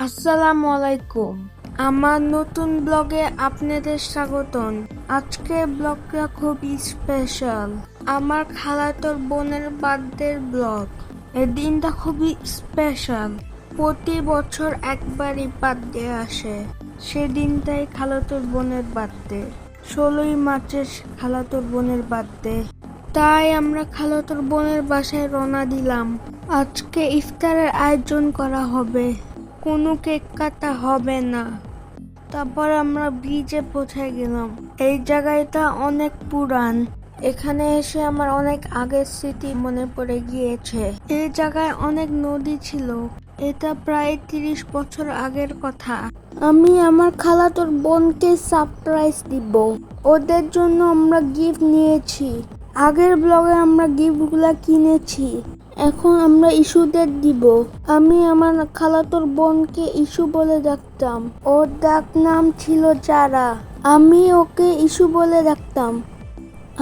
আসসালামু আলাইকুম। আমার নতুন ব্লগে আপনাদের স্বাগতম। আজকের ব্লগটা খুবই স্পেশাল। আমার খালাতোর বোনের বার্থডের ব্লগ। এই দিনটা খুবই স্পেশাল। প্রতি বছর একবারই বার্থডে আসে। সে দিনটাই খালাতোর বোনের বার্থডে। 16ই মার্চে খালাতোর বোনের বার্থডে। তাই আমরা খালাতোর বোনের বাসায় রওনা দিলাম। আজকে ইফতারের আয়োজন করা হবে। কোনো কেক কাটা হবে না। তারপর আমরা ব্রিজে পৌঁছে গেলাম। এই জায়গাটা অনেক পুরান। এখানে এসে আমার অনেক আগের স্মৃতি মনে পড়ে গিয়েছে। এই জায়গায় অনেক নদী ছিল। এটা প্রায় 30 বছর আগের কথা। আমি আমার খালাতোর বোনকে সারপ্রাইজ দিব। ওদের জন্য আমরা গিফট নিয়েছি। আগের ব্লগে আমরা গিফটগুলা কিনেছি। এখন আমরা ইস্যুদের দিব। আমি আমার খালাতোর বোনকে ইস্যু বলে ডাকতাম। ওর ডাক নাম ছিল যারা। আমি ওকে ইস্যু বলে ডাকতাম।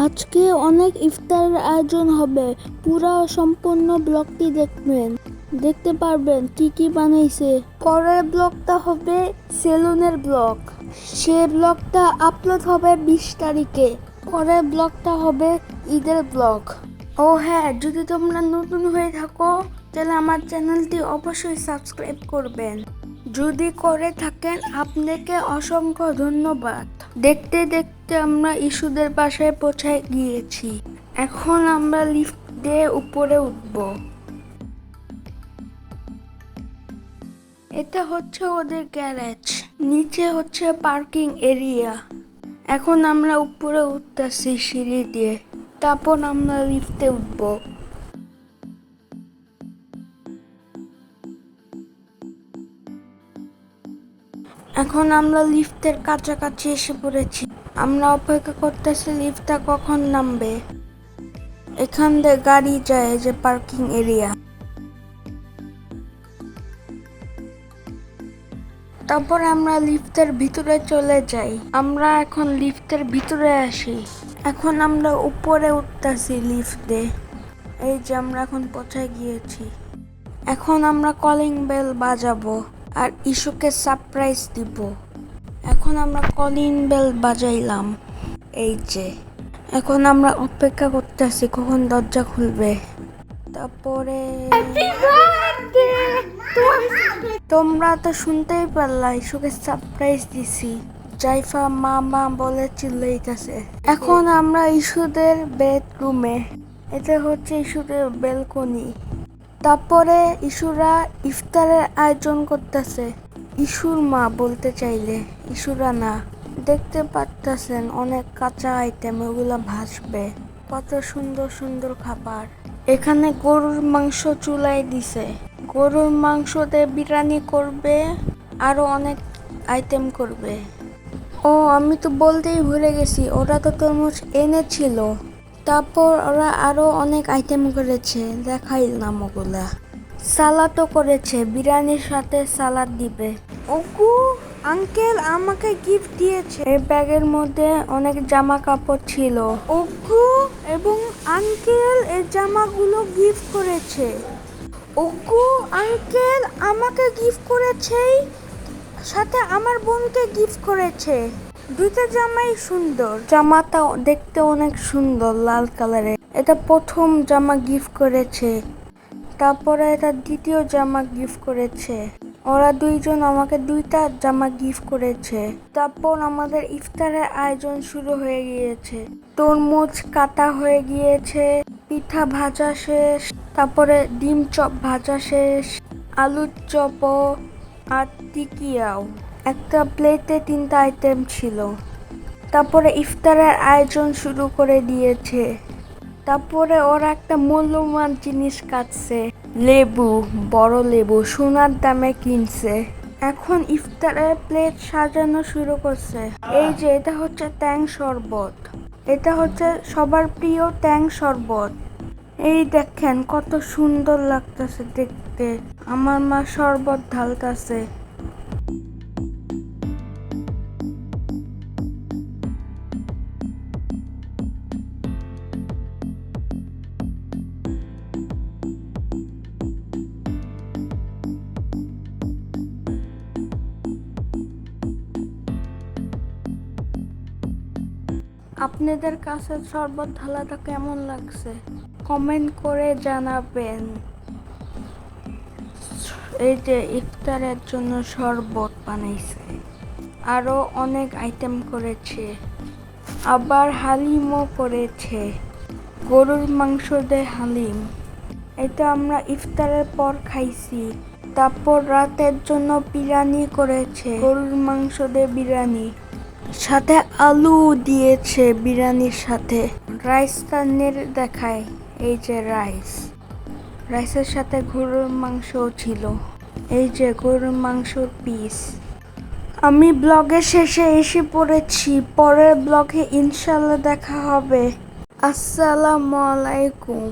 আজকে অনেক ইফতারের আয়োজন হবে। পুরো সম্পূর্ণ ব্লগটি দেখতে পারবেন কি কি বানাইছে। পরের ব্লগটা হবে সেলুনের ব্লগ। সে ব্লগটা আপলোড হবে 20 তারিখে। পরের ব্লগটা হবে ঈদের ব্লগ। ও হ্যাঁ, যদি তোমরা নতুন হয়ে থাকো তাহলে আমার চ্যানেলটি অবশ্যই সাবস্ক্রাইব করবেন। যদি করে থাকেন আপনাকে অসংখ্য ধন্যবাদ। দেখতে দেখতে আমরা ইস্যুদের বাসায় পৌঁছে গিয়েছি। এখন আমরা লিফট দিয়ে উপরে উঠব। এটা হচ্ছে ওদের গ্যারেজ। নিচে হচ্ছে পার্কিং এরিয়া। এখন আমরা উপরে উঠতেছি সিঁড়ি দিয়ে। তারপর আমরা লিফটে উঠব। এখন আমরা লিফটের কাছাকাছি এসে পড়েছি। আমরা অপেক্ষা করতেছি লিফটটা কখন নামবে। এখান দিয়ে গাড়ি যায়, যে পার্কিং এরিয়া। তারপর আমরা লিফটের ভিতরে চলে যাই। আমরা এখন লিফটের ভিতরে আসি। এখন আমরা উপরে উঠতেছি লিফটে। এই যে আমরা এখন পৌঁছে গিয়েছি। এখন আমরা কলিং বেল বাজাবো আর ইস্যুকে সারপ্রাইজ দিব। এখন আমরা কলিং বেল বাজাইলাম। এই যে এখন আমরা অপেক্ষা করতেছি কখন দরজা খুলবে। তারপরে তোমরা তো শুনতেই পারলা, ইস্যুকে সারপ্রাইজ দিছি। জাইফা মা বলে চিল্লাইতেছে। এখন আমরা ইস্যুদের বেডরুমে। এটা হচ্ছে ইস্যুদের ব্যালকনি। তারপরে ইস্যুরা ইফতারের আয়োজন করতেছে। ইস্যুর মা বলতে চাইলে, ইস্যুরা না। দেখতে পারতেছেন অনেক কাঁচা আইটেম, ওগুলা ভাসবে। কত সুন্দর সুন্দর খাবার। এখানে গরুর মাংস চুলায় দিছে। গরুর মাংস দিয়ে বিরিয়ানি করবে, আরো অনেক আইটেম করবে। ও আমি তো বলতেই ভুলে গেছি, ওরা তো তরমুজ এনেছিল। তারপর ওরা আরো অনেক আইটেম করেছে, দেখাইলাম ওগুলা। সালাদও করেছে, বিরিয়ানির সাথে সালাদ দিবে। ওগো আঙ্কেল আমাকে গিফট দিয়েছে। এই ব্যাগের মধ্যে অনেক জামা কাপড় ছিল। ওগো এবং আঙ্কেল এই জামাগুলো গিফট করেছে। ওগো আঙ্কেল আমাকে গিফট করেছে, সাথে আমার বোনকে গিফট করেছে। দুইটা জামাই সুন্দর। জামাটা দেখতে অনেক সুন্দর, লাল কালারের। এটা প্রথম জামা গিফট করেছে। তারপরে এটা দ্বিতীয় জামা গিফট করেছে। ওরা দুইজন আমাকে দুইটা জামা গিফট করেছে। তারপর আমাদের ইফতারের আয়োজন শুরু হয়ে গিয়েছে। তরমুজ কাটা হয়ে গিয়েছে, পিঠা ভাজা শেষ, তারপরে ডিম চপ ভাজা শেষ, আলুর চপও আর টিকিয়াও। একটা প্লেটে 3টা আইটেম ছিল। তারপরে ইফতারের আয়োজন শুরু করে দিয়েছে। তারপরে ওরা একটা মূল্যবান জিনিস কাটছে, লেবু, বড় লেবু সোনার দামে কিনছে। এখন ইফতারের প্লেট সাজানো শুরু করছে। এই যে এটা হচ্ছে ট্যাং শরবত। এটা হচ্ছে সবার প্রিয় ট্যাং শরবত। এই দেখেন কত সুন্দর লাগতেছে দেখতে। আমার মা শরবত ঢালতেছে। আপনাদের কাছে শরবত ঢালাটা কেমন লাগছে কমেন্ট করে জানাবেন। এই যে ইফতারের জন্য শরবত বানাইছে, আরো অনেক আইটেম করেছে, আবার হালিমও করেছে, গরুর মাংস দিয়ে হালিম। এটা আমরা ইফতারের পর খাইছি। তারপর রাতের জন্য বিরিয়ানি করেছে, গরুর মাংস দিয়ে বিরিয়ানি, সাথে আলু দিয়েছে বিরিয়ানির সাথে। রাইসটা নেড়ে দেখায়, এই যে রাইসের সাথে গরুর মাংসও ছিল, এই যে গরুর মাংসর পিস। আমি ব্লগের শেষে এসে পড়েছি, পরের ব্লগে ইনশাল্লাহ দেখা হবে। আসসালামু আলাইকুম।